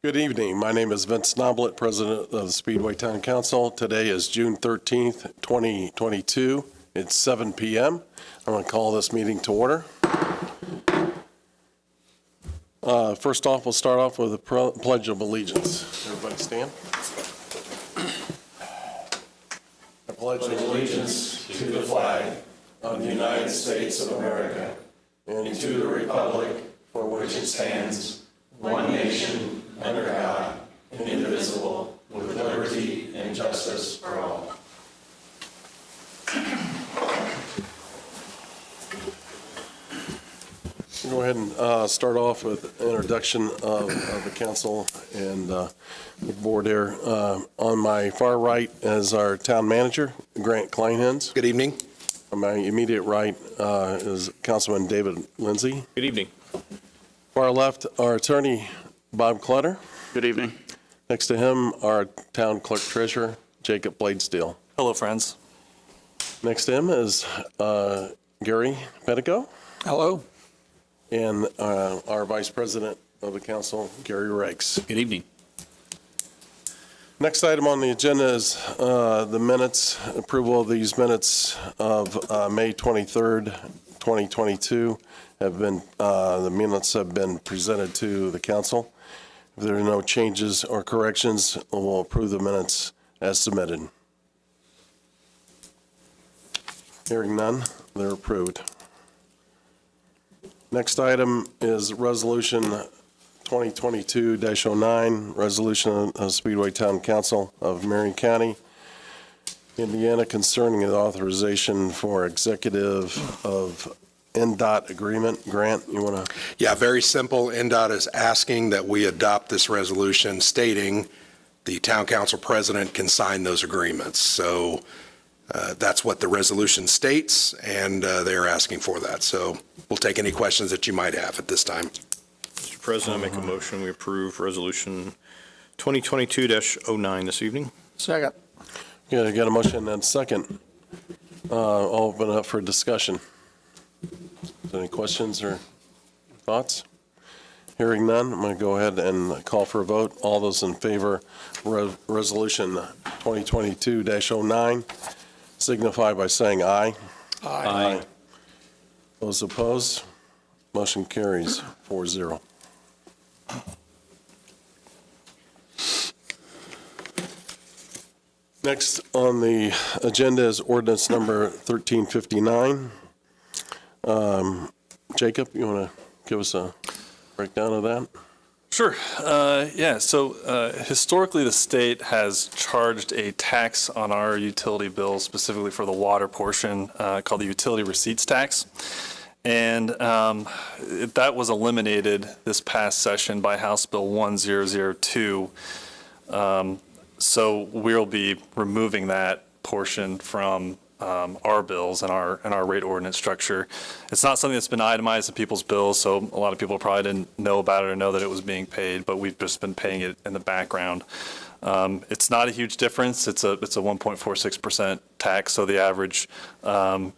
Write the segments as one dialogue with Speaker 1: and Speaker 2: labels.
Speaker 1: Good evening. My name is Vince Noblet, President of the Speedway Town Council. Today is June 13th, 2022. It's 7 p.m. I'm going to call this meeting to order. First off, we'll start off with the Pledge of Allegiance. Everybody stand. I pledge allegiance to the flag of the United States of America and to the republic for which it stands, one nation, under God, indivisible, with liberty and justice for all. We'll go ahead and start off with introduction of the council and the board here. On my far right is our town manager, Grant Kleinhens.
Speaker 2: Good evening.
Speaker 1: On my immediate right is Councilman David Lindsay.
Speaker 3: Good evening.
Speaker 1: Far left, our attorney, Bob Clutter.
Speaker 3: Good evening.
Speaker 1: Next to him, our town clerk treasurer, Jacob Bladesteel.
Speaker 3: Hello, friends.
Speaker 1: Next to him is Gary Pedico.
Speaker 4: Hello.
Speaker 1: And our vice president of the council, Gary Riggs.
Speaker 3: Good evening.
Speaker 1: Next item on the agenda is the minutes, approval of these minutes of May 23rd, 2022. The minutes have been presented to the council. If there are no changes or corrections, we'll approve the minutes as submitted. Hearing none, they're approved. Next item is Resolution 2022-09, Resolution of Speedway Town Council of Marion County, Indiana, concerning the authorization for executive of NDOT agreement. Grant, you want to?
Speaker 2: Yeah, very simple. NDOT is asking that we adopt this resolution stating the town council president can sign those agreements. So that's what the resolution states, and they're asking for that. So we'll take any questions that you might have at this time.
Speaker 3: Mr. President, I make a motion we approve Resolution 2022-09 this evening.
Speaker 4: Second.
Speaker 1: Yeah, I got a motion and a second. I'll open it up for discussion. Any questions or thoughts? Hearing none, I'm going to go ahead and call for a vote. All those in favor of Resolution 2022-09 signify by saying aye.
Speaker 4: Aye.
Speaker 1: Those opposed, motion carries 4-0. Next on the agenda is ordinance number 1359. Jacob, you want to give us a breakdown of that?
Speaker 5: Sure. So historically, the state has charged a tax on our utility bills, specifically for the water portion, called the utility receipts tax. And that was eliminated this past session by House Bill 1002. So we'll be removing that portion from our bills and our rate ordinance structure. It's not something that's been itemized in people's bills, so a lot of people probably didn't know about it or know that it was being paid, but we've just been paying it in the background. It's not a huge difference. It's a 1.46% tax, so the average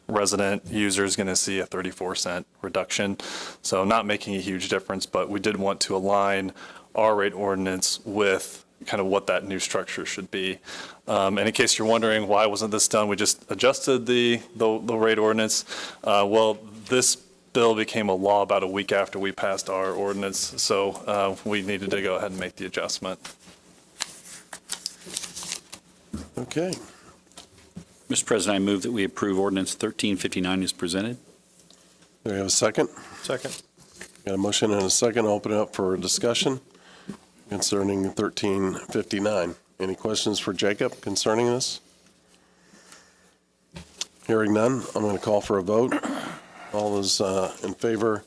Speaker 5: resident user is going to see a 34-cent reduction. So not making a huge difference, but we did want to align our rate ordinance with kind of what that new structure should be. And in case you're wondering why wasn't this done, we just adjusted the rate ordinance. Well, this bill became a law about a week after we passed our ordinance, so we needed to go ahead and make the adjustment.
Speaker 1: Okay.
Speaker 6: Mr. President, I move that we approve ordinance 1359 as presented.
Speaker 1: Do we have a second?
Speaker 3: Second.
Speaker 1: Got a motion and a second. Open it up for discussion concerning 1359. Any questions for Jacob concerning this? Hearing none, I'm going to call for a vote. All those in favor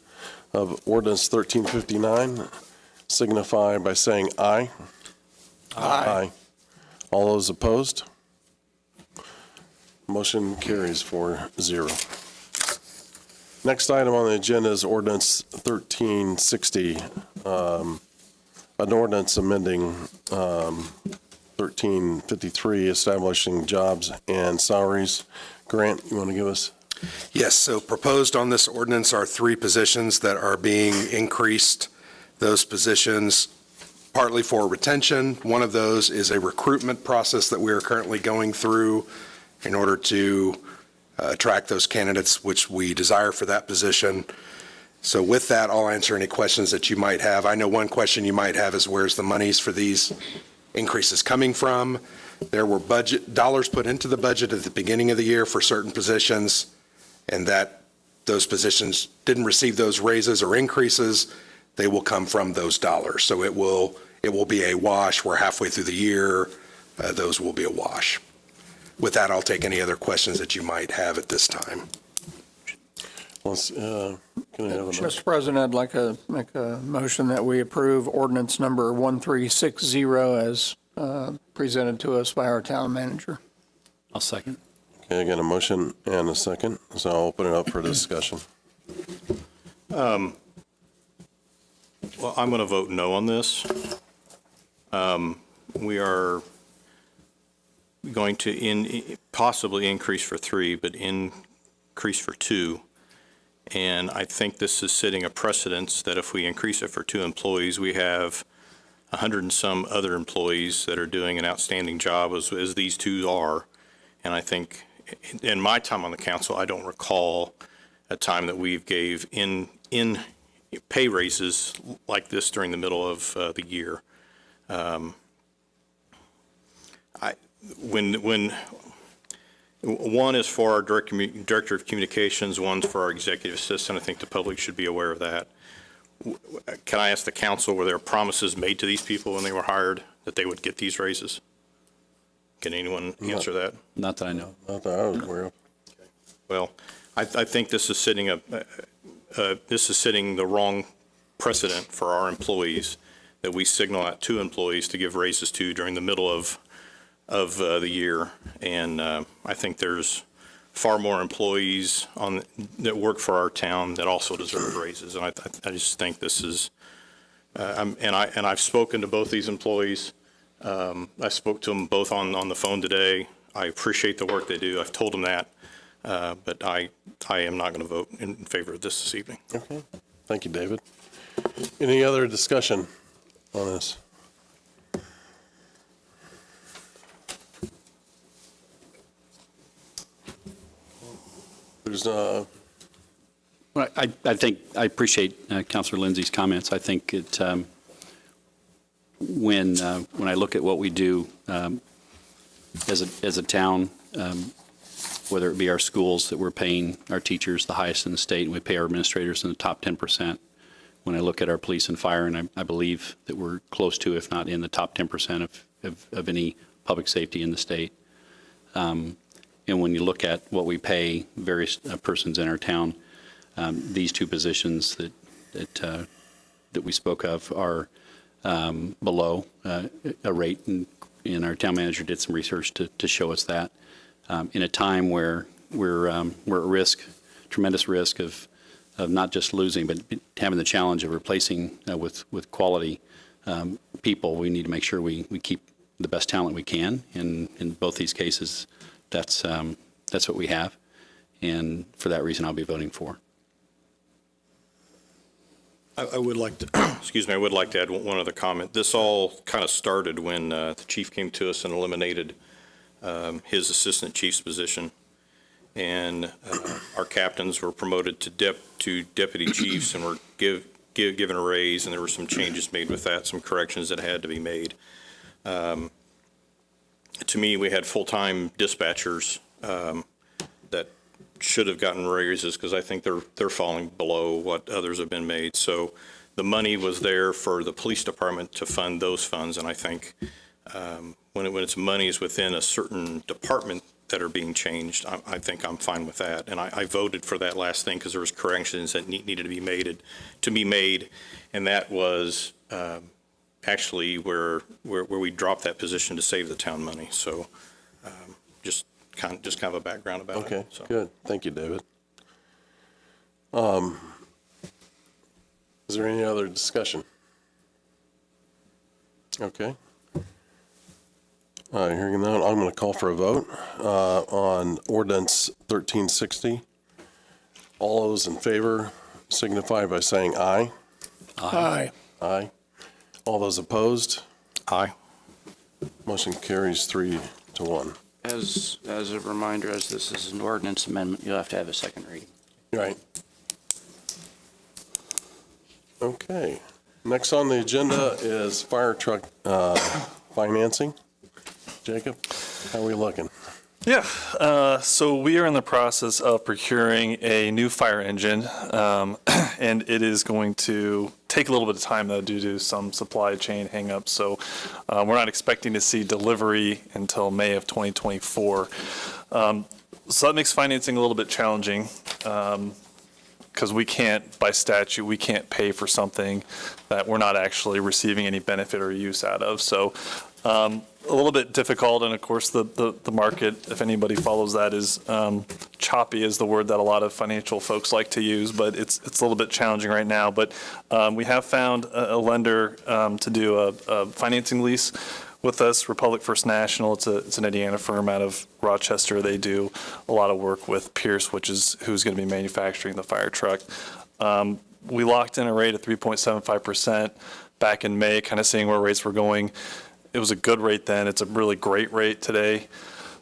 Speaker 1: of ordinance 1359 signify by saying aye. Aye. All those opposed? Motion carries 4-0. Next item on the agenda is ordinance 1360, an ordinance amending 1353, establishing jobs and salaries. Grant, you want to give us?
Speaker 2: Yes, so proposed on this ordinance are 3 positions that are being increased. Those positions partly for retention. One of those is a recruitment process that we are currently going through in order to attract those candidates which we desire for that position. So with that, I'll answer any questions that you might have. I know one question you might have is where's the monies for these increases coming from? There were dollars put into the budget at the beginning of the year for certain positions, and that those positions didn't receive those raises or increases. They will come from those dollars. So it will be a wash. We're halfway through the year. Those will be a wash. With that, I'll take any other questions that you might have at this time.
Speaker 1: Can I have a
Speaker 4: Mr. President, I'd like to make a motion that we approve ordinance number 1360 as presented to us by our town manager.
Speaker 6: I'll second.
Speaker 1: Okay, I got a motion and a second, so I'll open it up for discussion.
Speaker 3: Well, I'm going to vote no on this. We are going to possibly increase for 3, but increase for 2. And I think this is setting a precedence that if we increase it for 2 employees, we have 100 and some other employees that are doing an outstanding job as these 2 are. And I think in my time on the council, I don't recall a time that we've gave in pay raises like this during the middle of the year. One is for our director of communications, one's for our executive assistant. I think the public should be aware of that. Can I ask the council, were there promises made to these people when they were hired that they would get these raises? Can anyone answer that?
Speaker 6: Not that I know.
Speaker 1: Not that I was aware of.
Speaker 3: Well, I think this is setting the wrong precedent for our employees, that we signal out 2 employees to give raises to during the middle of the year. And I think there's far more employees that work for our town that also deserve raises. And I just think this is, and I've spoken to both these employees. I spoke to them both on the phone today. I appreciate the work they do. I've told them that. But I am not going to vote in favor of this evening.
Speaker 1: Okay, thank you, David. Any other discussion on this? There's
Speaker 6: Well, I think, I appreciate Councilor Lindsay's comments. I think it, when I look at what we do as a town, whether it be our schools that we're paying our teachers the highest in the state, and we pay our administrators in the top 10%. When I look at our police and fire, and I believe that we're close to, if not in the top 10% of any public safety in the state. And when you look at what we pay various persons in our town, these 2 positions that we spoke of are below a rate, and our town manager did some research to show us that. In a time where we're at risk, tremendous risk of not just losing, but having the challenge of replacing with quality people, we need to make sure we keep the best talent we can. And in both these cases, that's what we have. And for that reason, I'll be voting for.
Speaker 3: I would like to, excuse me, I would like to add one other comment. This all kind of started when the chief came to us and eliminated his assistant chief's position. And our captains were promoted to deputy chiefs and were given a raise, and there were some changes made with that, some corrections that had to be made. To me, we had full-time dispatchers that should have gotten raises because I think they're falling below what others have been made. So the money was there for the police department to fund those funds, and I think when it's monies within a certain department that are being changed, I think I'm fine with that. And I voted for that last thing because there was corrections that needed to be made, and that was actually where we dropped that position to save the town money. So just kind of a background about it.
Speaker 1: Okay,
Speaker 3: So.
Speaker 1: good. Thank you, David. Is there any other discussion? Okay. Hearing none, I'm going to call for a vote on ordinance 1360. All those in favor signify by saying aye.
Speaker 4: Aye.
Speaker 1: Aye. All those opposed?
Speaker 3: Aye.
Speaker 1: Motion carries 3-1.
Speaker 7: As a reminder, as this is an ordinance amendment, you'll have to have a second reading.
Speaker 1: Right. Okay. Next on the agenda is fire truck financing. Jacob, how are we looking?
Speaker 5: Yeah, so we are in the process of procuring a new fire engine, and it is going to take a little bit of time, though, due to some supply chain hangups. So we're not expecting to see delivery until May of 2024. So that makes financing a little bit challenging, because we can't, by statute, we can't pay for something that we're not actually receiving any benefit or use out of. So a little bit difficult, and of course the market, if anybody follows that, is choppy is the word that a lot of financial folks like to use, but it's a little bit challenging right now. But we have found a lender to do a financing lease with us, Republic First National. It's an Indiana firm out of Rochester. They do a lot of work with Pierce, who's going to be manufacturing the fire truck. We locked in a rate of 3.75% back in May, kind of seeing where rates were going. It was a good rate then. It's a really great rate today.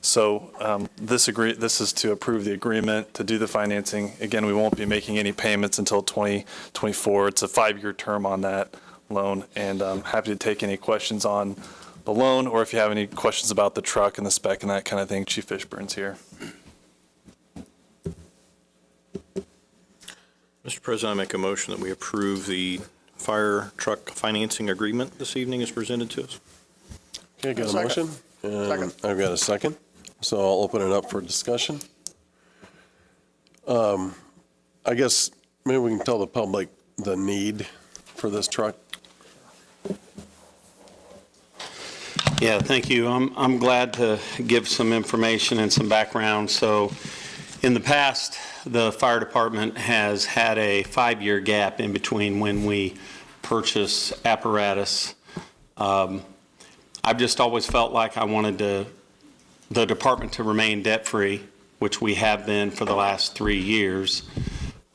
Speaker 5: So this is to approve the agreement to do the financing. Again, we won't be making any payments until 2024. It's a 5-year term on that loan, and I'm happy to take any questions on the loan, or if you have any questions about the truck and the spec and that kind of thing. Chief Fishburne's here.
Speaker 3: Mr. President, I make a motion that we approve the fire truck financing agreement this evening as presented to us.
Speaker 1: Okay, got a motion? And
Speaker 4: Second.
Speaker 1: I've got a second, so I'll open it up for discussion. I guess maybe we can tell the public the need for this truck.
Speaker 8: Yeah, thank you. I'm glad to give some information and some background. So in the past, the fire department has had a 5-year gap in between when we purchase apparatus. I've just always felt like I wanted the department to remain debt-free, which we have been for the last 3 years,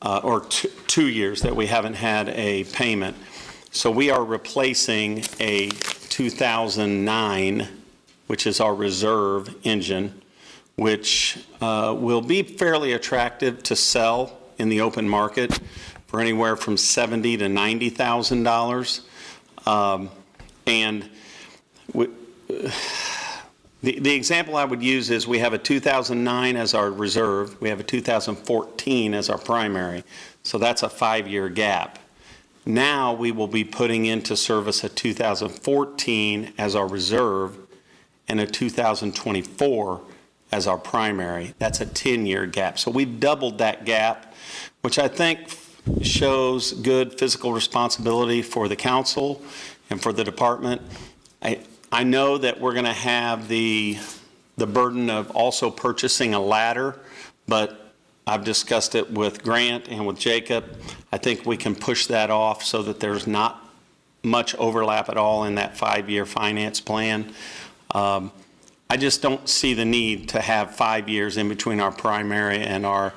Speaker 8: or 2 years that we haven't had a payment. So we are replacing a 2009, which is our reserve engine, which will be fairly attractive to sell in the open market for anywhere from $70,000 to $90,000. And the example I would use is we have a 2009 as our reserve, we have a 2014 as our primary, so that's a 5-year gap. Now we will be putting into service a 2014 as our reserve and a 2024 as our primary. That's a 10-year gap. So we've doubled that gap, which I think shows good fiscal responsibility for the council and for the department. I know that we're going to have the burden of also purchasing a ladder, but I've discussed it with Grant and with Jacob. I think we can push that off so that there's not much overlap at all in that 5-year finance plan. I just don't see the need to have 5 years in between our primary and our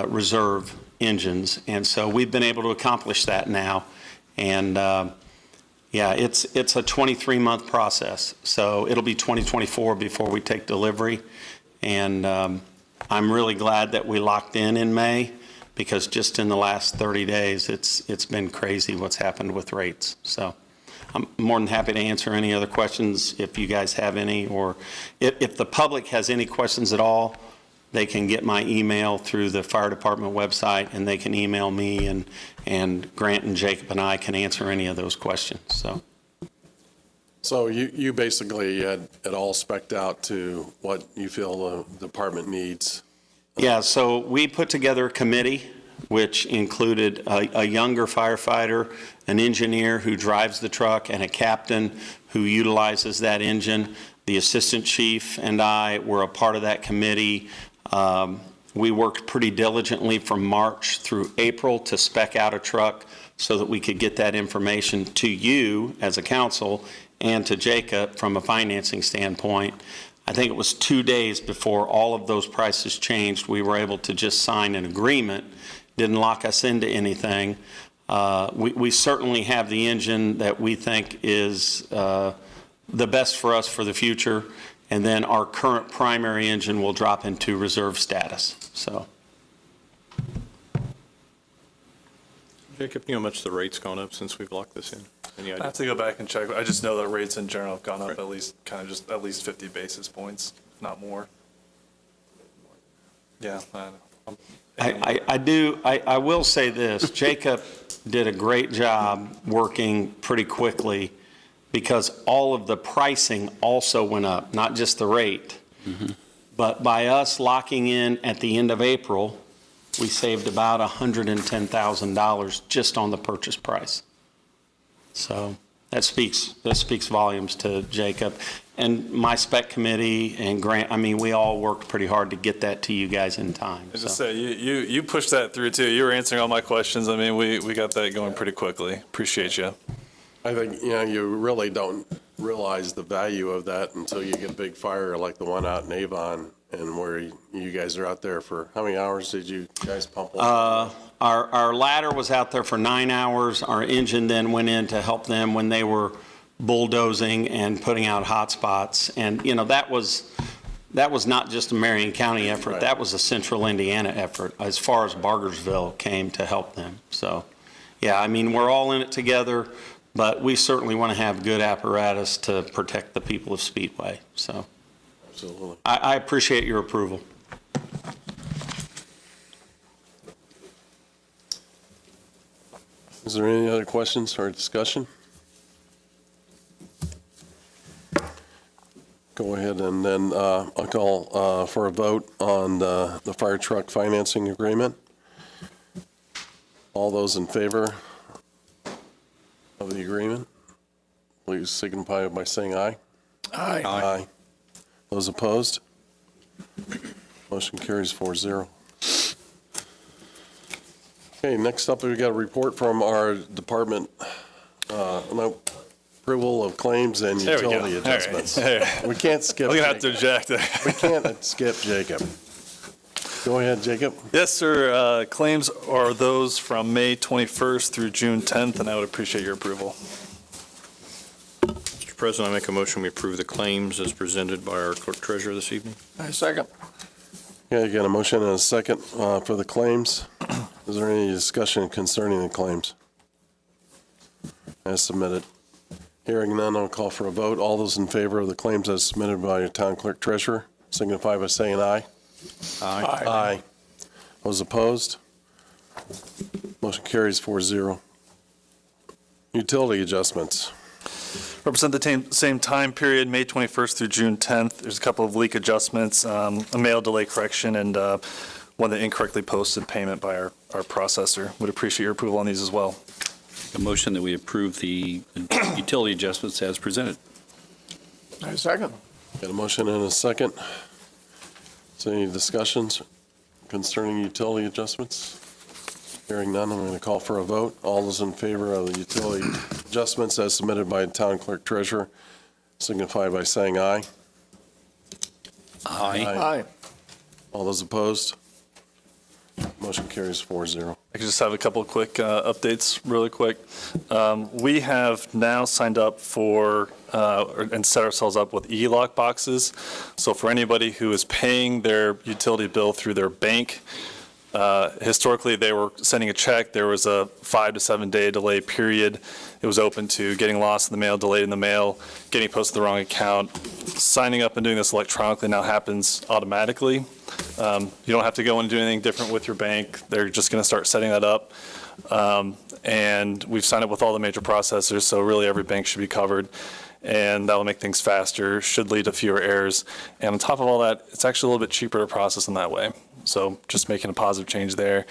Speaker 8: reserve engines. And so we've been able to accomplish that now. And yeah, it's a 23-month process. So it'll be 2024 before we take delivery. And I'm really glad that we locked in May, because just in the last 30 days, it's been crazy what's happened with rates. So I'm more than happy to answer any other questions if you guys have any, or if the public has any questions at all, they can get my email through the fire department website, and they can email me, and Grant and Jacob and I can answer any of those questions.
Speaker 1: So you basically had it all spec'd out to what you feel the department needs.
Speaker 8: Yeah, so we put together a committee, which included a younger firefighter, an engineer who drives the truck, and a captain who utilizes that engine. The assistant chief and I were a part of that committee. We worked pretty diligently from March through April to spec out a truck so that we could get that information to you as a council and to Jacob from a financing standpoint. I think it was 2 days before all of those prices changed. We were able to just sign an agreement, didn't lock us into anything. We certainly have the engine that we think is the best for us for the future, and then our current primary engine will drop into reserve status. So
Speaker 3: Jacob, you know how much the rate's gone up since we've locked this in? Any
Speaker 5: I
Speaker 3: idea?
Speaker 5: have to go back and check. I just know that rates in general have gone up at least, at least 50 basis points, if not more. Yeah, I know.
Speaker 8: I will say this, Jacob did a great job working pretty quickly because all of the pricing also went up, not just the rate. But by us locking in at the end of April, we saved about $110,000 just on the purchase price. So that speaks volumes to Jacob. And my spec committee and Grant, I mean, we all worked pretty hard to get that to you guys in time.
Speaker 5: I just
Speaker 8: So.
Speaker 5: say, you pushed that through too. You were answering all my questions. I mean, we got that going pretty quickly. Appreciate you.
Speaker 1: I think, you really don't realize the value of that until you get a big fire like the one out in Avon, and where you guys are out there for, how many hours did you guys pump?
Speaker 8: Our ladder was out there for 9 hours. Our engine then went in to help them when they were bulldozing and putting out hot spots. And, that was not just a Marion County effort.
Speaker 1: Right.
Speaker 8: That was a central Indiana effort as far as Bargersville came to help them. So, yeah, I mean, we're all in it together, but we certainly want to have good apparatus to protect the people of Speedway. So
Speaker 1: Absolutely.
Speaker 8: I appreciate your approval.
Speaker 1: Is there any other questions or discussion? Go ahead, and then I'll call for a vote on the fire truck financing agreement. All those in favor of the agreement, please signify by saying aye.
Speaker 4: Aye.
Speaker 1: Aye. Those opposed? Motion carries 4-0. Okay, next up, we've got a report from our department, approval of claims and
Speaker 5: There we go.
Speaker 1: utility
Speaker 5: All right.
Speaker 1: adjustments.
Speaker 5: There.
Speaker 1: We can't skip
Speaker 5: I'm going to have to
Speaker 1: Jacob.
Speaker 5: object.
Speaker 1: We can't skip Jacob. Go ahead, Jacob.
Speaker 5: Yes, sir. Claims are those from May 21st through June 10th, and I would appreciate your approval.
Speaker 3: Mr. President, I make a motion we approve the claims as presented by our clerk treasurer this evening.
Speaker 4: I second.
Speaker 1: Okay, got a motion and a second for the claims. Is there any discussion concerning the claims as submitted? Hearing none, I'll call for a vote. All those in favor of the claims as submitted by your town clerk treasurer signify by saying aye. Aye. Those opposed? Motion carries 4-0. Utility adjustments.
Speaker 5: Represent the same time period, May 21st through June 10th. There's a couple of leak adjustments, a mail delay correction, and one that incorrectly posted payment by our processor. Would appreciate your approval on these as well.
Speaker 6: A motion that we approve the utility adjustments as presented.
Speaker 4: I second.
Speaker 1: Got a motion and a second. Is there any discussions concerning utility adjustments? Hearing none, I'm going to call for a vote. All those in favor of the utility adjustments as submitted by town clerk treasurer signify by saying aye.
Speaker 4: Aye.
Speaker 1: All those opposed? Motion carries 4-0.
Speaker 5: I could just have a couple of quick updates really quick. We have now signed up for and set ourselves up with e-lock boxes. So for anybody who is paying their utility bill through their bank, historically they were sending a check. There was a 5 to 7 day delay period. It was open to getting lost in the mail, delayed in the mail, getting posted to the wrong account. Signing up and doing this electronically now happens automatically. You don't have to go and do anything different with your bank. They're just going to start setting that up. And we've signed up with all the major processors, so really every bank should be covered. And that will make things faster, should lead to fewer errors. And on top of all that, it's actually a little bit cheaper to process in that way. So just making a positive change there.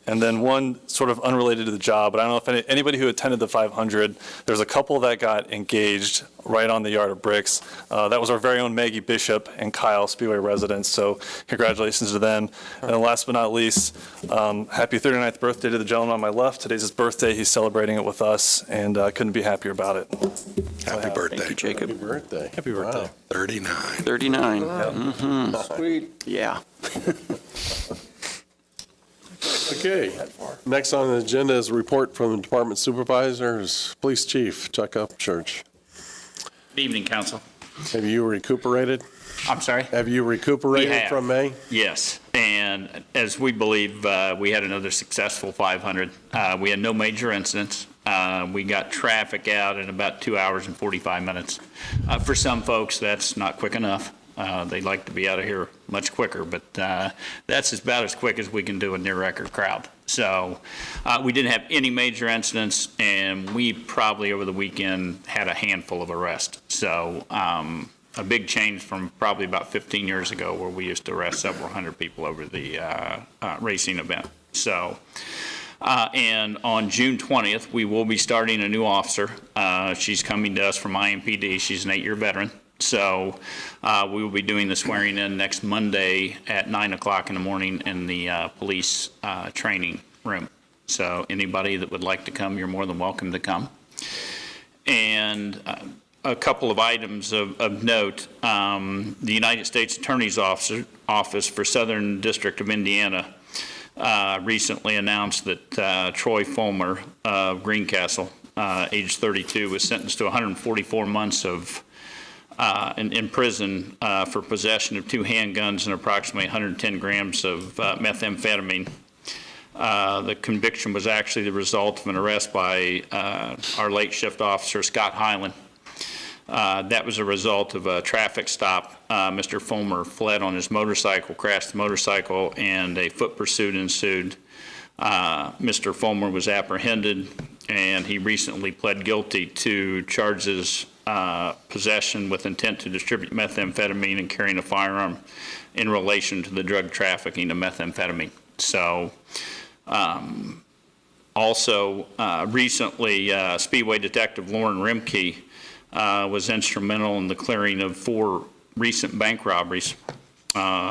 Speaker 5: And then one sort of unrelated to the job, but I don't know if anybody who attended the 500, there's a couple that got engaged right on the Yard of Bricks. That was our very own Maggie Bishop and Kyle, Speedway residents. So congratulations to them. And then last but not least, happy 39th birthday to the gentleman on my left. Today's his birthday. He's celebrating it with us, and couldn't be happier about it.
Speaker 2: Happy birthday.
Speaker 7: Thank you, Jacob.
Speaker 1: Happy birthday.
Speaker 5: Happy birthday.
Speaker 1: Wow.
Speaker 2: 39.
Speaker 7: 39.
Speaker 4: Sweet.
Speaker 7: Yeah.
Speaker 1: Okay, Okay, next on the agenda is a report from the department supervisors. Police Chief Chuck Upchurch.
Speaker 9: Good evening, council.
Speaker 1: Have you recuperated?
Speaker 9: I'm sorry?
Speaker 1: Have you recuperated
Speaker 9: We have.
Speaker 1: from May?
Speaker 9: Yes, and as we believe, we had another successful 500. We had no major incidents. We got traffic out in about 2 hours and 45 minutes. For some folks, that's not quick enough. They'd like to be out of here much quicker, but that's about as quick as we can do a near-record crowd. So we didn't have any major incidents, and we probably over the weekend had a handful of arrests. So a big change from probably about 15 years ago where we used to arrest several hundred people over the racing event. So, and on June 20th, we will be starting a new officer. She's coming to us from IMPD. She's an 8-year veteran. So we will be doing the swearing in next Monday at 9 o'clock in the morning in the police training room. So anybody that would like to come, you're more than welcome to come. And a couple of items of note. The United States Attorney's Office for Southern District of Indiana recently announced that Troy Fulmer of Greencastle, age 32, was sentenced to 144 months of in prison for possession of 2 handguns and approximately 110 grams of methamphetamine. The conviction was actually the result of an arrest by our late shift officer, Scott Hyland. That was a result of a traffic stop. Mr. Fulmer fled on his motorcycle, crashed the motorcycle, and a foot pursuit ensued. Mr. Fulmer was apprehended, and he recently pled guilty to charges possession with intent to distribute methamphetamine and carrying a firearm in relation to the drug trafficking of methamphetamine. So also recently, Speedway Detective Lauren Rimke was instrumental in the clearing of 4 recent bank robberies.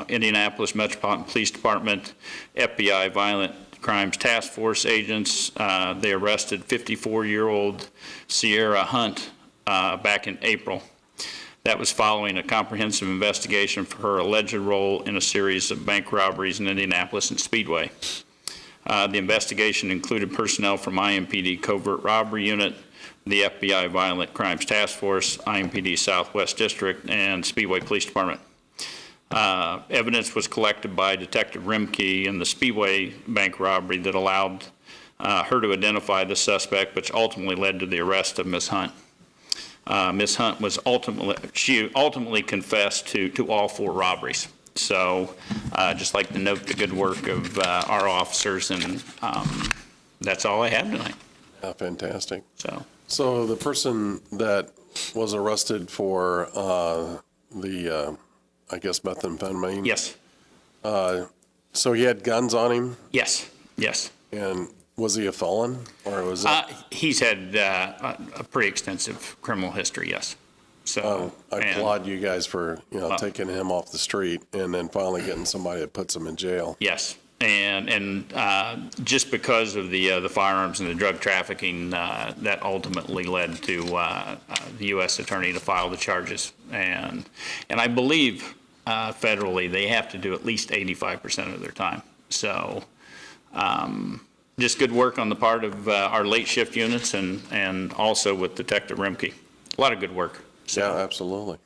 Speaker 9: Indianapolis Metropolitan Police Department, FBI Violent Crimes Task Force agents, they arrested 54-year-old Sierra Hunt back in April. That was following a comprehensive investigation for her alleged role in a series of bank robberies in Indianapolis and Speedway. The investigation included personnel from IMPD Covert Robbery Unit, the FBI Violent Crimes Task Force, IMPD Southwest District, and Speedway Police Department. Evidence was collected by Detective Rimke in the Speedway bank robbery that allowed her to identify the suspect, which ultimately led to the arrest of Ms. Hunt. Ms. Hunt was ultimately confessed to all 4 robberies. So just like to note the good work of our officers, and that's all I have tonight.
Speaker 1: Fantastic.
Speaker 9: So
Speaker 1: the person that was arrested for the, I guess, methamphetamine?
Speaker 9: yes,
Speaker 1: So he had guns on him?
Speaker 9: yes, yes.
Speaker 1: And was he a felon, or was it?
Speaker 9: He's had a pretty extensive criminal history, yes. So
Speaker 1: I
Speaker 9: and-
Speaker 1: applaud you guys for, taking him off the street and then finally getting somebody that puts him in jail.
Speaker 9: Yes, and just because of the firearms and the drug trafficking, that ultimately led to the U.S. Attorney to file the charges. And I believe federally they have to do at least 85% of their time. So just good work on the part of our late shift units and also with Detective Rimke. A lot of good work. So,
Speaker 1: Yeah, absolutely.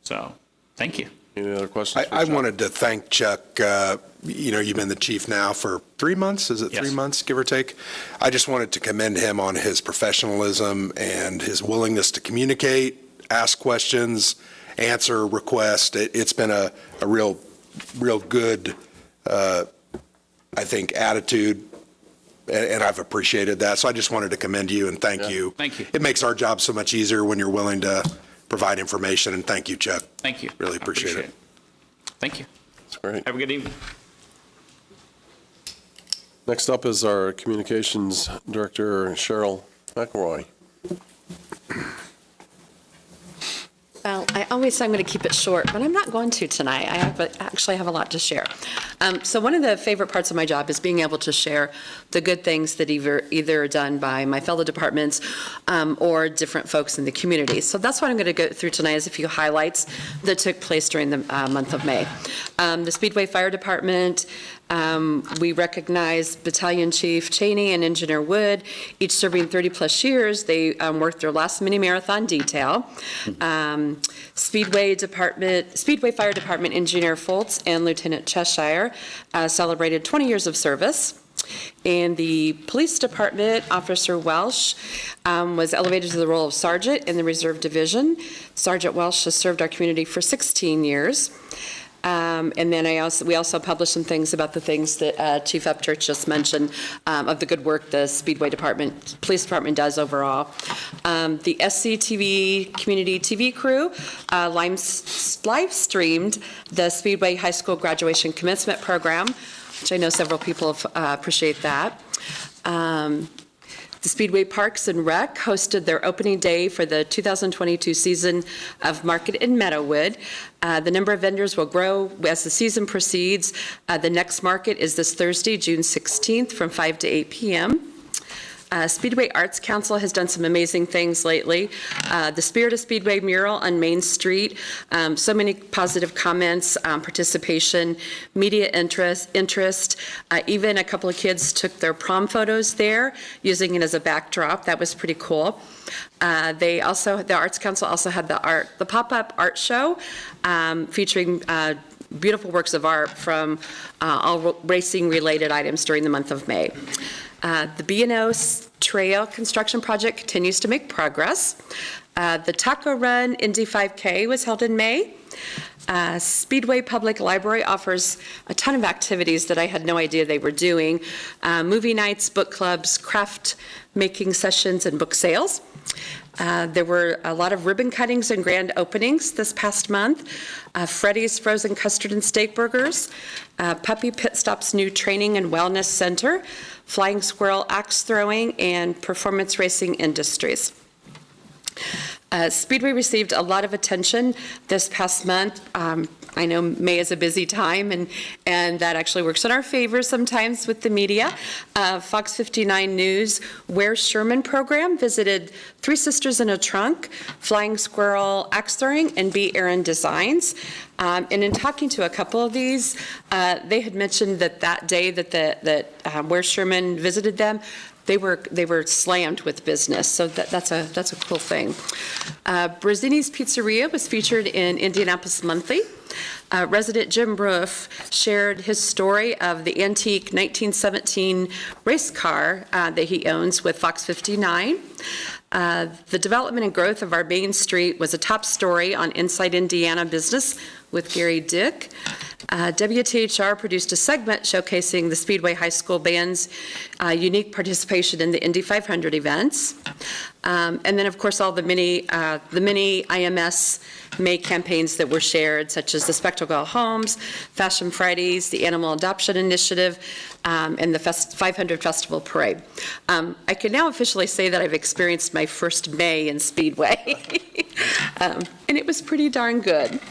Speaker 9: So, thank you.
Speaker 1: Any other questions? for
Speaker 2: I
Speaker 1: Chuck?
Speaker 2: wanted to thank Chuck. You've been the chief now for 3 months. Is it
Speaker 9: Yes.
Speaker 2: 3 months, give or take? I just wanted to commend him on his professionalism and his willingness to communicate, ask questions, answer requests. It's been a real good, I think, attitude, and I've appreciated that. So I just wanted to commend you and thank you.
Speaker 9: Thank you.
Speaker 2: It makes our job so much easier when you're willing to provide information, and thank you, Chuck.
Speaker 9: Thank you.
Speaker 2: Really
Speaker 9: I
Speaker 2: appreciate it.
Speaker 9: Thank you.
Speaker 1: That's great.
Speaker 9: Have a good evening.
Speaker 1: Next up is our Communications Director, Cheryl McElroy.
Speaker 10: About I always say I'm going to keep it short, but I'm not going to tonight. Actually have a lot to share. So one of the favorite parts of my job is being able to share the good things that either are done by my fellow departments or different folks in the community. So that's what I'm going to go through tonight is a few highlights that took place during the month of May. The Speedway Fire Department, we recognize Battalion Chief Cheney and Engineer Wood, each serving 30-plus years. They worked their last mini-marathon detail. Speedway Fire Department Engineer Foltz and Lieutenant Cheshire celebrated 20 years of service. And the Police Department, Officer Welsh was elevated to the role of Sergeant in the Reserve Division. Sergeant Welsh has served our community for 16 years. And then we also published some things about the things that Chief Upchurch just mentioned of the good work the Speedway Department, Police Department does overall. The SCTV Community TV crew live streamed the Speedway High School Graduation Commencement Program, which I know several people appreciate that. The Speedway Parks and Rec hosted their opening day for the 2022 season of Market in Meadowood. The number of vendors will grow as the season proceeds. The next market is this Thursday, June 16th from 5 to 8 p.m. Speedway Arts Council has done some amazing things lately. The Spirit of Speedway mural on Main Street, so many positive comments, participation, media interest. Even a couple of kids took their prom photos there, using it as a backdrop. That was pretty cool. The Arts Council also had the pop-up art show featuring beautiful works of art from all racing-related items during the month of May. The B&O Trail construction project continues to make progress. The Taco Run Indy 5K was held in May. Speedway Public Library offers a ton of activities that I had no idea they were doing. Movie nights, book clubs, craft making sessions, and book sales. There were a lot of ribbon cuttings and grand openings this past month. Freddy's Frozen Custard and Steak Burgers, Puppy Pit Stop's new Training and Wellness Center, Flying Squirrel Axe Throwing, and Performance Racing Industries. Speedway received a lot of attention this past month. I know May is a busy time, and that actually works in our favor sometimes with the media. Fox 59 News Where's Sherman program visited Three Sisters in a Trunk, Flying Squirrel Axe Throwing, and B. Aaron Designs. And in talking to a couple of these, they had mentioned that day that Where's Sherman visited them, they were slammed with business, so that's a cool thing. Brazzini's Pizzeria was featured in Indianapolis Monthly. Resident Jim Roof shared his story of the antique 1917 race car that he owns with Fox 59. The development and growth of our Main Street was a top story on Inside Indiana Business with Gary Dick. WTHR produced a segment showcasing the Speedway High School Band's unique participation in the Indy 500 events. And then, of course, all the many IMS May campaigns that were shared, such as the Spectacle Homes, Fashion Fridays, the Animal Adoption Initiative, and the 500 Festival Parade. I can now officially say that I've experienced my first May in Speedway, and it was pretty darn good.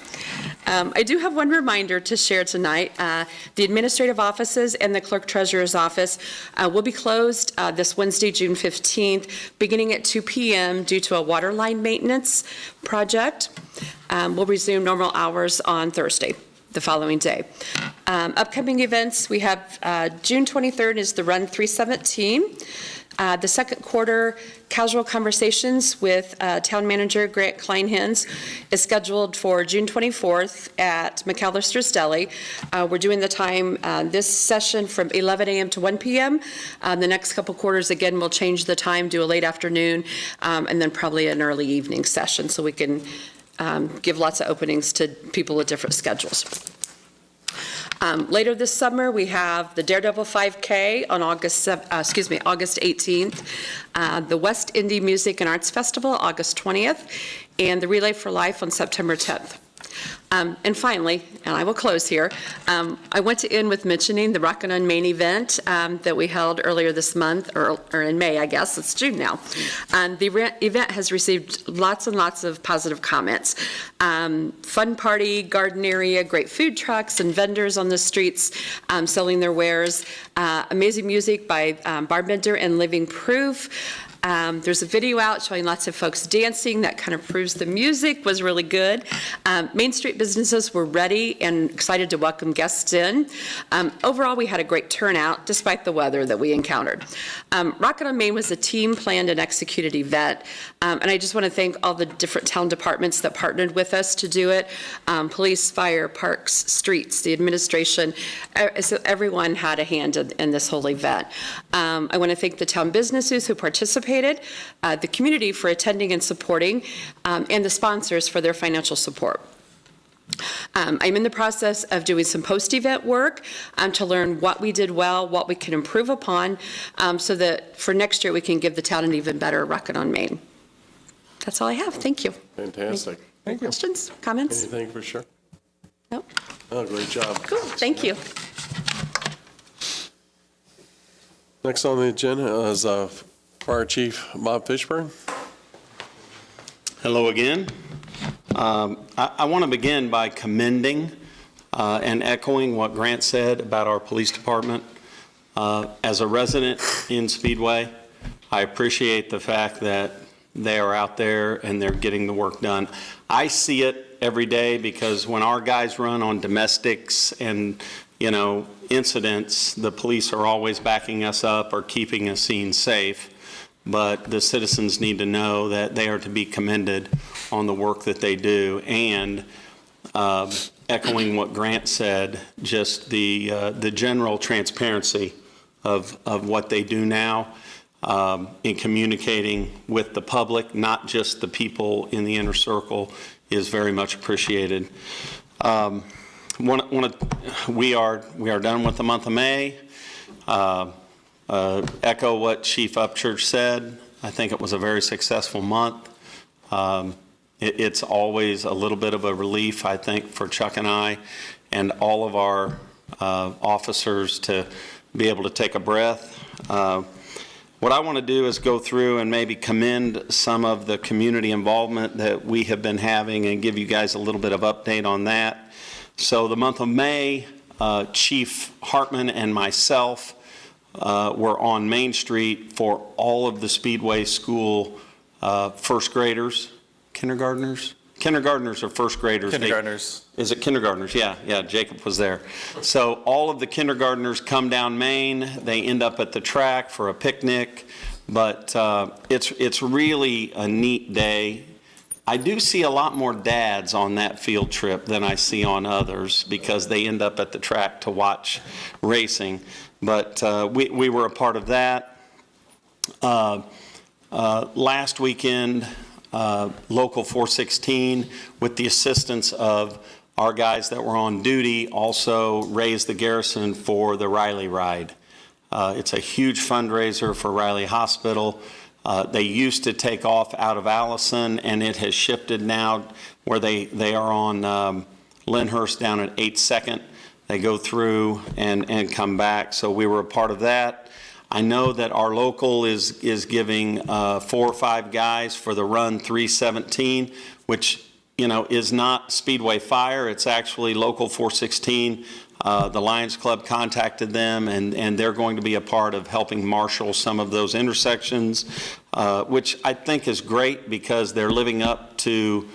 Speaker 10: I do have one reminder to share tonight. The administrative offices and the clerk treasurer's office will be closed this Wednesday, June 15th, beginning at 2 p.m. due to a water line maintenance project. We'll resume normal hours on Thursday, the following day. Upcoming events, we have June 23rd is the Run 317. The second quarter casual conversations with Town Manager Grant Kleinhens is scheduled for June 24th at McAllister's Deli. We're doing the time this session from 11 a.m. to 1 p.m. The next couple quarters, again, we'll change the time, do a late afternoon, and then probably an early evening session so we can give lots of openings to people with different schedules. Later this summer, we have the Daredevil 5K on August 18th, the West Indy Music and Arts Festival, August 20th, and the Relay for Life on September 10th. And finally, and I will close here, I want to end with mentioning the Rockin' on Main event that we held earlier this month, or in May, I guess. It's June now. The event has received lots and lots of positive comments. Fun party, garden area, great food trucks and vendors on the streets selling their wares. Amazing music by Barbender and Living Proof. There's a video out showing lots of folks dancing. That kind of proves the music was really good. Main Street businesses were ready and excited to welcome guests in. Overall, we had a great turnout despite the weather that we encountered. Rockin' on Main was a team-planned and executed event, and I just want to thank all the different town departments that partnered with us to do it. Police, fire, parks, streets, the administration, so everyone had a hand in this whole event. I want to thank the town businesses who participated, the community for attending and supporting, and the sponsors for their financial support. I'm in the process of doing some post-event work to learn what we did well, what we can improve upon, so that for next year we can give the town an even better Rockin' on Main. That's all I have. Thank you.
Speaker 1: Fantastic.
Speaker 10: Any questions, comments?
Speaker 1: Anything for sure?
Speaker 10: No?
Speaker 1: Oh, great job.
Speaker 10: Cool. Thank you.
Speaker 1: Next on the agenda is Fire Chief Bob Fishburne.
Speaker 8: Hello again. I want to begin by commending and echoing what Grant said about our police department. As a resident in Speedway, I appreciate the fact that they are out there and they're getting the work done. I see it every day because when our guys run on domestics and, incidents, the police are always backing us up or keeping a scene safe. But the citizens need to know that they are to be commended on the work that they do. And echoing what Grant said, just the general transparency of what they do now in communicating with the public, not just the people in the inner circle, is very much appreciated. We are done with the month of May. Echo what Chief Upchurch said. I think it was a very successful month. It's always a little bit of a relief, I think, for Chuck and I and all of our officers to be able to take a breath. What I want to do is go through and maybe commend some of the community involvement that we have been having and give you guys a little bit of update on that. So the month of May, Chief Hartman and myself were on Main Street for all of the Speedway school first graders, kindergartners or first graders?
Speaker 5: Kindergartners.
Speaker 8: Is it kindergartners? Yeah, Jacob was there. So all of the kindergartners come down Main, they end up at the track for a picnic, but it's really a neat day. I do see a lot more dads on that field trip than I see on others because they end up at the track to watch racing. But we were a part of that. Last weekend, Local 416, with the assistance of our guys that were on duty, also raised the garrison for the Riley Ride. It's a huge fundraiser for Riley Hospital. They used to take off out of Allison, and it has shifted now where they are on Lyndhurst down at 8th Second. They go through and come back. So we were a part of that. I know that our local is giving 4 or 5 guys for the Run 317, which is not Speedway Fire. It's actually Local 416. The Lions Club contacted them, and they're going to be a part of helping marshal some of those intersections, which I think is great because they're living up to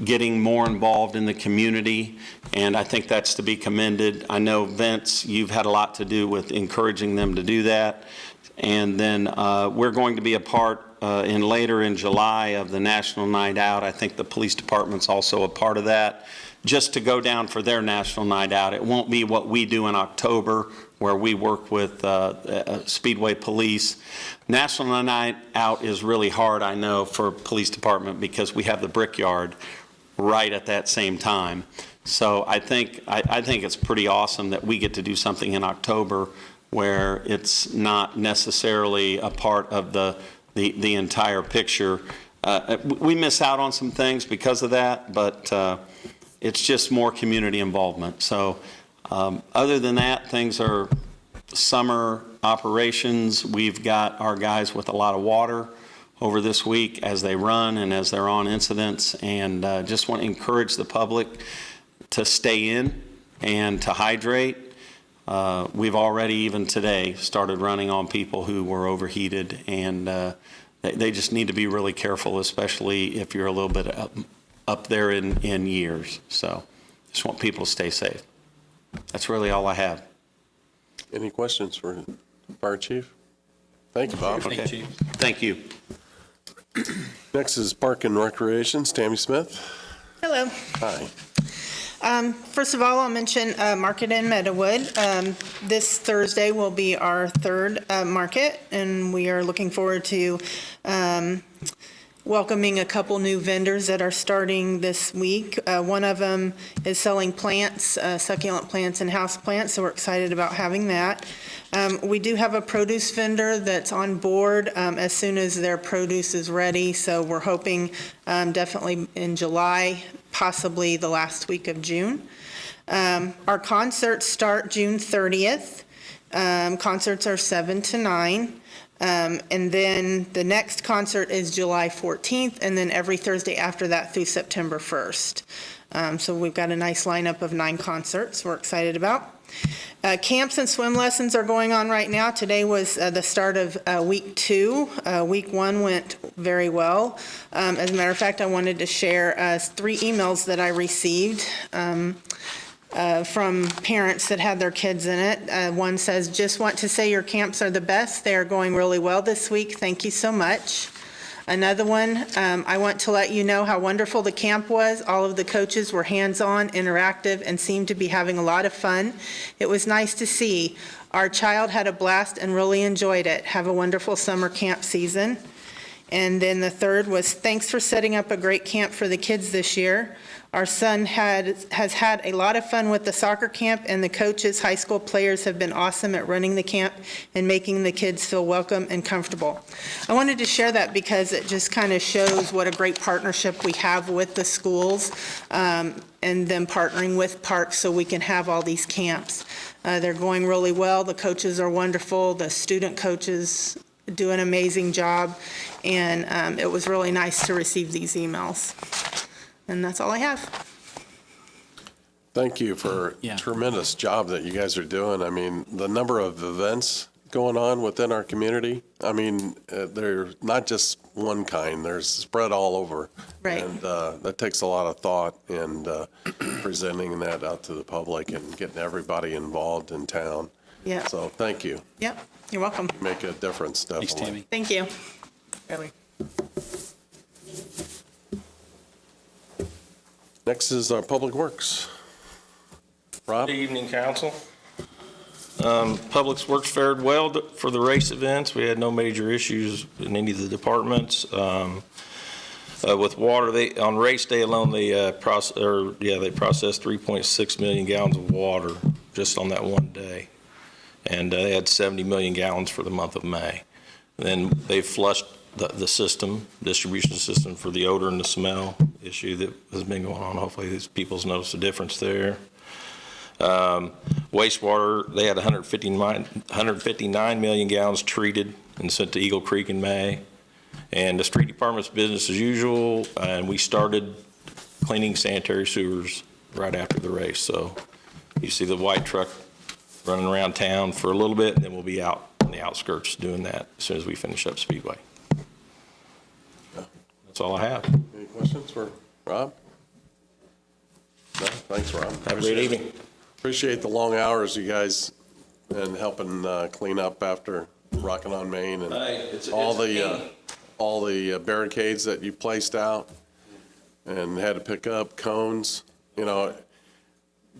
Speaker 8: getting more involved in the community, and I think that's to be commended. I know, Vince, you've had a lot to do with encouraging them to do that. And then we're going to be a part later in July of the National Night Out. I think the police department's also a part of that, just to go down for their National Night Out. It won't be what we do in October, where we work with Speedway Police. National Night Out is really hard, I know, for police department because we have the Brickyard right at that same time. So I think it's pretty awesome that we get to do something in October where it's not necessarily a part of the entire picture. We miss out on some things because of that, but it's just more community involvement. So other than that, things are summer operations. We've got our guys with a lot of water over this week as they run and as they're on incidents, and just want to encourage the public to stay in and to hydrate. We've already, even today, started running on people who were overheated, and they just need to be really careful, especially if you're a little bit up there in years. So just want people to stay safe. That's really all I have.
Speaker 1: Any questions for Fire Chief? Thank you, Bob.
Speaker 8: Okay. Thank you.
Speaker 1: Next is Park and Recreation, Tammy Smith.
Speaker 11: Hello.
Speaker 1: Hi.
Speaker 11: First of all, I'll mention Market in Meadowood. This Thursday will be our third market, and we are looking forward to welcoming a couple new vendors that are starting this week. One of them is selling plants, succulent plants and house plants, so we're excited about having that. We do have a produce vendor that's on board as soon as their produce is ready, so we're hoping definitely in July, possibly the last week of June. Our concerts start June 30th. Concerts are 7 to 9. And then the next concert is July 14th, and then every Thursday after that through September 1st. So we've got a nice lineup of 9 concerts we're excited about. Camps and swim lessons are going on right now. Today was the start of week 2. Week 1 went very well. As a matter of fact, I wanted to share 3 emails that I received from parents that had their kids in it. One says, "Just want to say your camps are the best. They are going really well this week. Thank you so much." Another one, "I want to let you know how wonderful the camp was. All of the coaches were hands-on, interactive, and seemed to be having a lot of fun. It was nice to see. Our child had a blast and really enjoyed it. Have a wonderful summer camp season." And then the third was, "Thanks for setting up a great camp for the kids this year. Our son has had a lot of fun with the soccer camp, and the coaches, high school players have been awesome at running the camp and making the kids feel welcome and comfortable." I wanted to share that because it just kind of shows what a great partnership we have with the schools and them partnering with parks so we can have all these camps. They're going really well. The coaches are wonderful. The student coaches do an amazing job, and it was really nice to receive these emails. And that's all I have.
Speaker 1: Thank you for a tremendous job that you guys are doing. I mean, the number of events going on within our community, I mean, they're not just one kind, they're spread all over.
Speaker 11: Right.
Speaker 1: And that takes a lot of thought and presenting that out to the public and getting everybody involved in town.
Speaker 11: Yeah.
Speaker 1: So thank you.
Speaker 11: Yep, you're welcome.
Speaker 1: Make a difference, definitely.
Speaker 6: Thanks, Tammy.
Speaker 11: Thank you.
Speaker 1: Next is our Public Works. Rob?
Speaker 12: Good evening, council. Public Works fared well for the race events. We had no major issues in any of the departments. With water, on race day alone, they processed 3.6 million gallons of water just on that one day, and they had 70 million gallons for the month of May. And then they flushed the system, distribution system, for the odor and the smell issue that has been going on. Hopefully these people's noticed a difference there. Wastewater, they had 159 million gallons treated and sent to Eagle Creek in May. And the street department's business as usual, and we started cleaning sanitary sewers right after the race. So you see the white truck running around town for a little bit, and then we'll be out on the outskirts doing that as soon as we finish up Speedway. That's all I have.
Speaker 1: Any questions for Rob? No? Thanks, Rob.
Speaker 12: Have a great evening.
Speaker 1: Appreciate the long hours you guys and helping clean up after Rockin' on Main and all the barricades that you placed out and had to pick up cones. You know,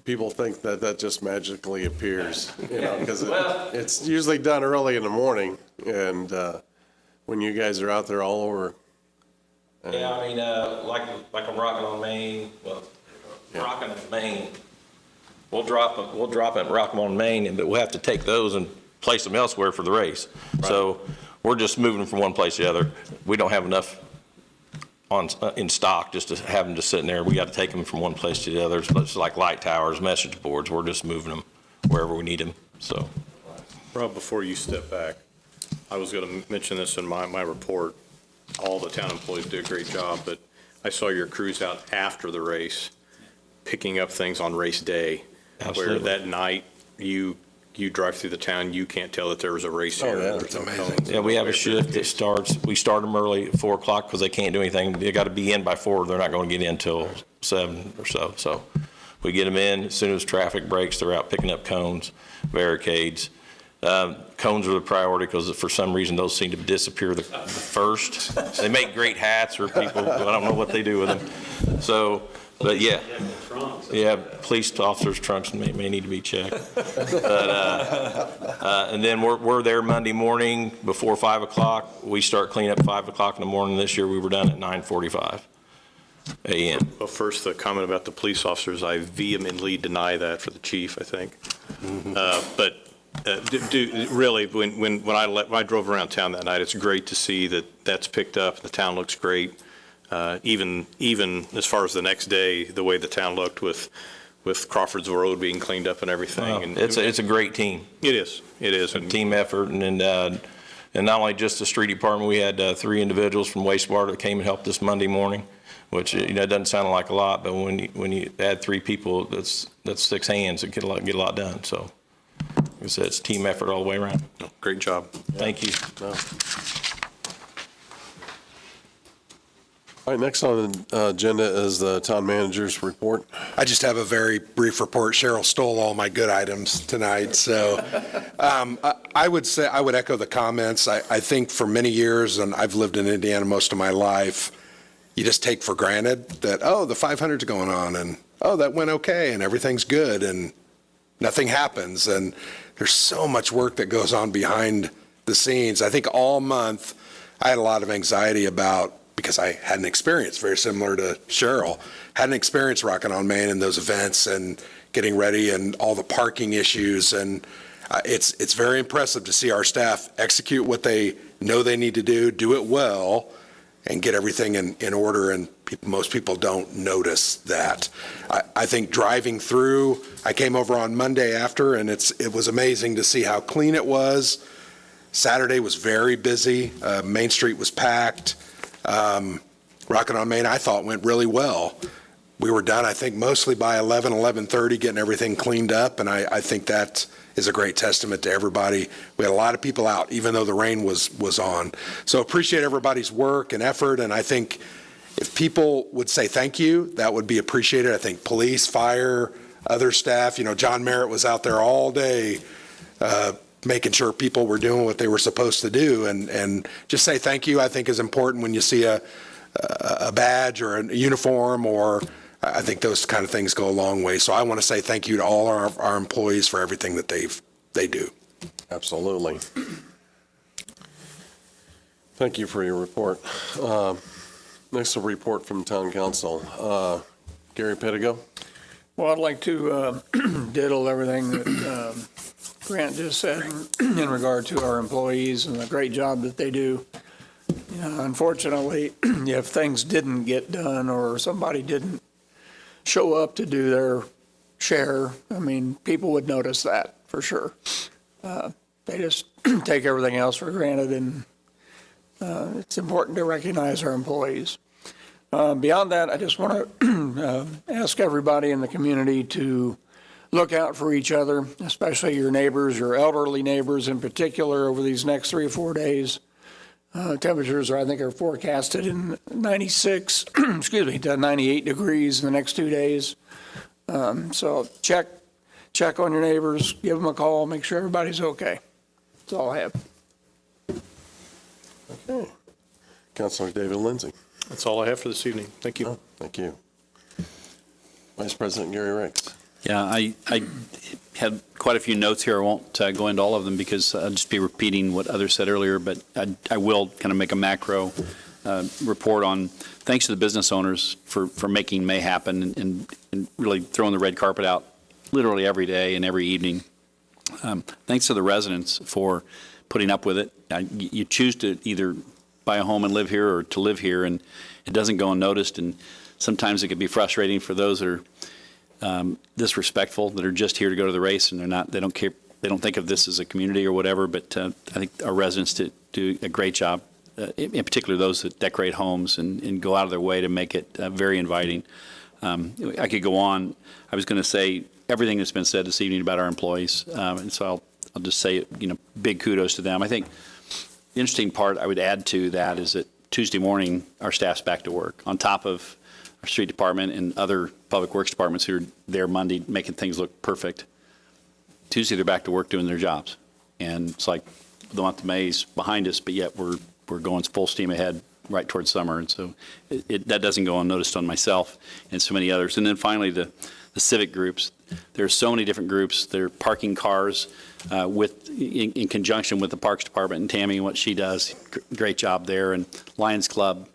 Speaker 1: people think that just magically appears, you know, because it's usually done early in the morning, and when you guys are out there all over.
Speaker 12: Yeah, I mean, like I'm Rockin' on Main, Rockin' on Main. We'll drop it and rock them on Main, but we'll have to take those and place them elsewhere for the race. Right. So we're just moving from one place to the other. We don't have enough in stock, just to have them just sitting there. We got to take them from one place to the other. It's like light towers, message boards. We're just moving them wherever we need them, so.
Speaker 3: Rob, before you step back, I was going to mention this in my report. All the town employees do a great job, but I saw your crews out after the race, picking up things on race day.
Speaker 12: Absolutely.
Speaker 3: Where that night, you drive through the town, you can't tell that there was a race here.
Speaker 1: yeah,
Speaker 3: There's
Speaker 1: it's
Speaker 3: no
Speaker 1: amazing.
Speaker 3: cones.
Speaker 12: Yeah, we have a shift that starts, we start them early at 4 o'clock because they can't do anything. They got to be in by 4. They're not going to get in till 7 or so. So we get them in. As soon as traffic breaks, they're out picking up cones, barricades. Cones are the priority because for some reason those seem to disappear the first. They make great hats or people, I don't know what they do with them. So, but yeah. Yeah, police officers' trunks may need to be checked. And then we're there Monday morning before 5 o'clock. We start cleaning up 5 o'clock in the morning. This year we were done at 9:45 a.m.
Speaker 3: Well, first, the comment about the police officers, I vehemently deny that for the chief, I think. But really, when I drove around town that night, it's great to see that that's picked up. The town looks great. Even as far as the next day, the way the town looked with Crawford's Road being cleaned up and everything. And
Speaker 12: It's a great team.
Speaker 3: It is.
Speaker 12: A team effort, and not only just the street department, we had 3 individuals from wastewater that came and helped us Monday morning, which doesn't sound like a lot, but when you add 3 people, that's 6 hands that get a lot done. So, like I said, it's a team effort all the way around.
Speaker 3: Great job.
Speaker 12: Thank you.
Speaker 1: No. All right, next on the agenda is the town manager's report.
Speaker 2: I just have a very brief report. Cheryl stole all my good items tonight, so I would say, I would echo the comments. I think for many years, and I've lived in Indiana most of my life, you just take for granted that, oh, the 500's going on, and oh, that went okay, and everything's good, and nothing happens. And there's so much work that goes on behind the scenes. I think all month I had a lot of anxiety about, because I had an experience very similar to Cheryl, had an experience rocking on Main and those events and getting ready and all the parking issues. And it's very impressive to see our staff execute what they know they need to do it well, and get everything in order. And most people don't notice that. I think driving through, I came over on Monday after, and it was amazing to see how clean it was. Saturday was very busy. Main Street was packed. Rockin' on Main, I thought, went really well. We were done, I think, mostly by 11:30, getting everything cleaned up, and I think that is a great testament to everybody. We had a lot of people out, even though the rain was on. So appreciate everybody's work and effort, and I think if people would say thank you, that would be appreciated. I think police, fire, other staff, John Merritt was out there all day making sure people were doing what they were supposed to do, and just say thank you, I think, is important when you see a badge or a uniform, or I think those kind of things go a long way. So I want to say thank you to all our employees for everything that they do.
Speaker 1: Absolutely. Thank you for your report. Next, a report from town council. Gary Pettigo.
Speaker 4: Well, I'd like to diddle everything that Grant just said in regard to our employees and the great job that they do. Unfortunately, if things didn't get done or somebody didn't show up to do their share, people would notice that for sure. They just take everything else for granted, and it's important to recognize our employees. Beyond that, I just want to ask everybody in the community to look out for each other, especially your neighbors, your elderly neighbors in particular, over these next 3 or 4 days. Temperatures I think are forecasted in 96, to 98 degrees in the next 2 days. So check on your neighbors, give them a call, make sure everybody's okay. That's all I have.
Speaker 1: Okay. Councilor David Lindsay.
Speaker 3: That's all I have for this evening. Thank you.
Speaker 1: Oh, thank you. Vice President Gary Ricks.
Speaker 6: Yeah, I had quite a few notes here. I won't go into all of them because I'll just be repeating what others said earlier, but I will kind of make a macro report on thanks to the business owners for making May happen and really throwing the red carpet out literally every day and every evening. Thanks to the residents for putting up with it. You choose to either buy a home and live here or to live here, and it doesn't go unnoticed. And sometimes it can be frustrating for those that are disrespectful, that are just here to go to the race, and they don't care, they don't think of this as a community or whatever. But I think our residents do a great job, in particular those that decorate homes and go out of their way to make it very inviting. I could go on. I was going to say everything that's been said this evening about our employees, and so I'll just say, big kudos to them. I think the interesting part I would add to that is that Tuesday morning, our staff's back to work, on top of our street department and other public works departments who are there Monday making things look perfect. Tuesday, they're back to work doing their jobs. And it's like the month of May is behind us, but yet we're going full steam ahead right towards summer. And so that doesn't go unnoticed on myself and so many others. And then finally, the civic groups. There are so many different groups. They're parking cars in conjunction with the Parks Department and Tammy and what she does. Great job there. And Lions Club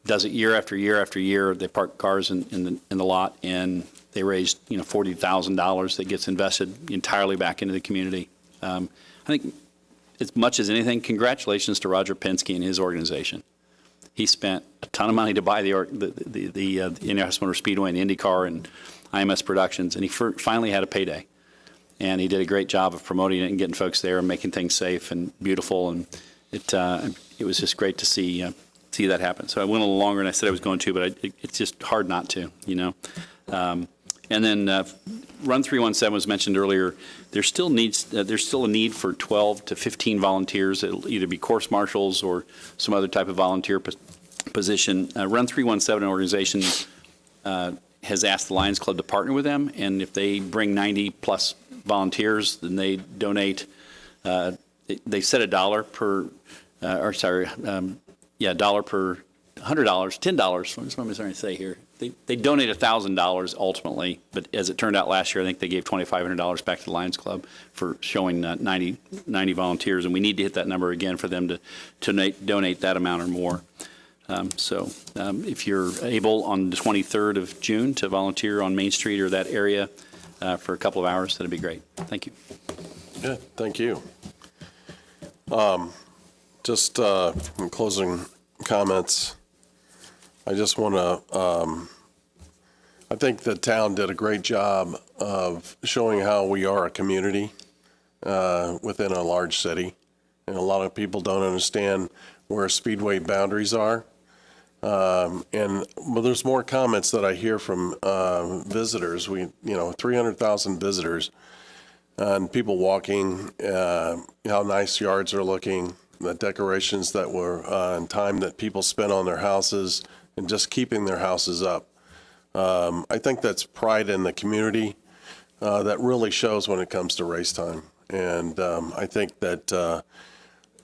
Speaker 6: does it year after year after year. They park cars in the lot, and they raised $40,000 that gets invested entirely back into the community. I think as much as anything, congratulations to Roger Penske and his organization. He spent a ton of money to buy the Indianapolis Motor Speedway and the IndyCar and IMS Productions, and he finally had a payday. And he did a great job of promoting it and getting folks there and making things safe and beautiful. And it was just great to see that happen. So I went a little longer than I said I was going to, but it's just hard not to, And then Run 317 was mentioned earlier. There's still a need for 12 to 15 volunteers. It'll either be course marshals or some other type of volunteer position. Run 317 organization has asked the Lions Club to partner with them, and if they bring 90 plus volunteers, then they donate. They set $1 per, dollar per $100, $10. What am I trying to say here? They donate $1,000 ultimately, but as it turned out last year, I think they gave $2,500 back to the Lions Club for showing 90 volunteers, and we need to hit that number again for them to donate that amount or more. If you're able on the 23rd of June to volunteer on Main Street or that area for a couple of hours, that'd be great. Thank you.
Speaker 1: Good, thank you. Just in closing comments, I just want to, I think the town did a great job of showing how we are a community within a large city. And a lot of people don't understand where Speedway boundaries are. Well, there's more comments that I hear from visitors. 300,000 visitors and people walking, how nice yards are looking, the decorations that were and time that people spent on their houses and just keeping their houses up. I think that's pride in the community that really shows when it comes to race time. And I think that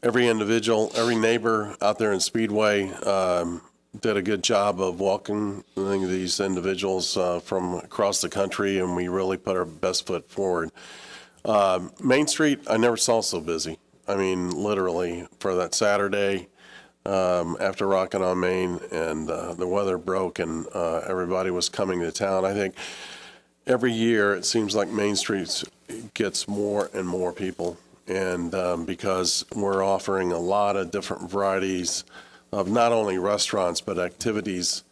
Speaker 1: every individual, every neighbor out there in Speedway did a good job of welcoming these individuals from across the country, and we really put our best foot forward. Main Street, I never saw so busy. I mean, literally, for that Saturday after Rockin' on Main, and the weather broke and everybody was coming to town. I think every year it seems like Main Street gets more and more people, and because we're offering a lot of different varieties of not only restaurants but activities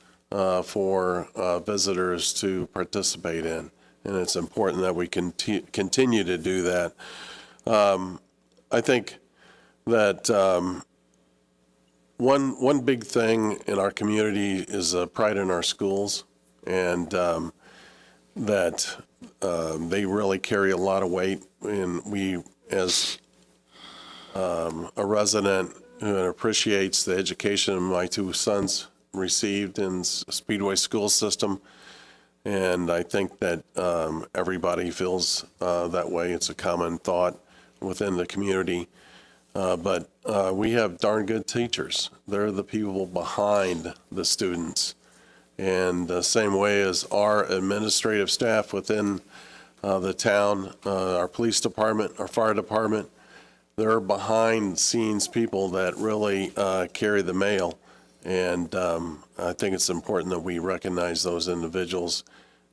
Speaker 1: for visitors to participate in, and it's important that we continue to do that. I think that one big thing in our community is pride in our schools, and that they really carry a lot of weight. And we, as a resident who appreciates the education my two sons received in Speedway school system, and I think that everybody feels that way. It's a common thought within the community. But we have darn good teachers. They're the people behind the students. And the same way as our administrative staff within the town, our police department, our fire department, they're behind the scenes people that really carry the mail. And I think it's important that we recognize those individuals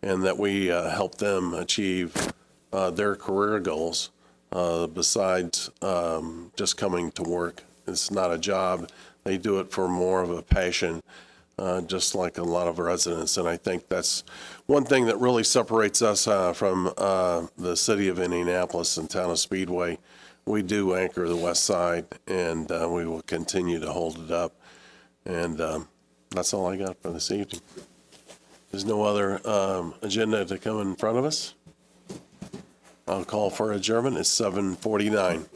Speaker 1: and that we help them achieve their career goals. Besides just coming to work. It's not a job They do it for more of a passion, just like a lot of residents. And I think that's one thing that really separates us from the city of Indianapolis and town of Speedway. We do anchor the west side, and we will continue to hold it up. And that's all I got for this evening. There's no other agenda to come in front of us. I'll call for adjournment. It's 7:49.